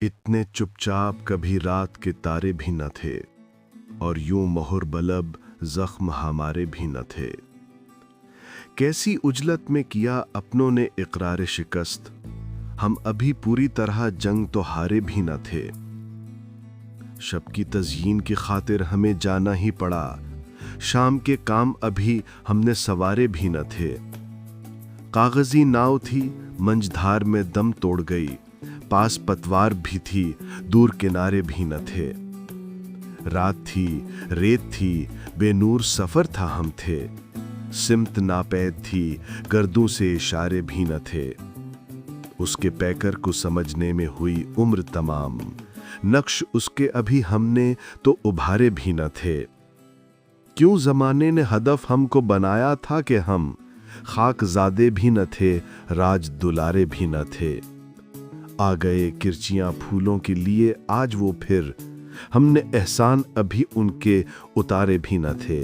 इतने चुपचाप कभी रात के तारे भी न थे, और यूं मोहर बलब जख्म हमारे भी न थे। कैसी उजलत में किया अपनों ने इकरार शिकस्त, हम अभी पूरी तरह जंग तो हारे भी न थे। शब की तज़यीन की खातिर हमें जाना ही पड़ा, शाम के काम अभी हमने सवारे भी न थे। कागजी नाव थी मंझधार में दम तोड़ गई, पास पतवार भी थी दूर किनारे भी न थे। रात थी रेत थी बेनूर सफर था हम थे, सिमत नापैद थी गर्दों से इशारे भी न थे। उसके पैकर को समझने में हुई उम्र तमाम, नक्श उसके अभी हमने तो उभारे भी न थे। क्यों जमाने ने हदफ हमको बनाया था कि हम खाकजादे भी न थे, राज दुलारे भी न थे। आ गए किरचियां फूलों के लिए आज वो फिर, हमने एहसान अभी उनके उतारे भी न थे।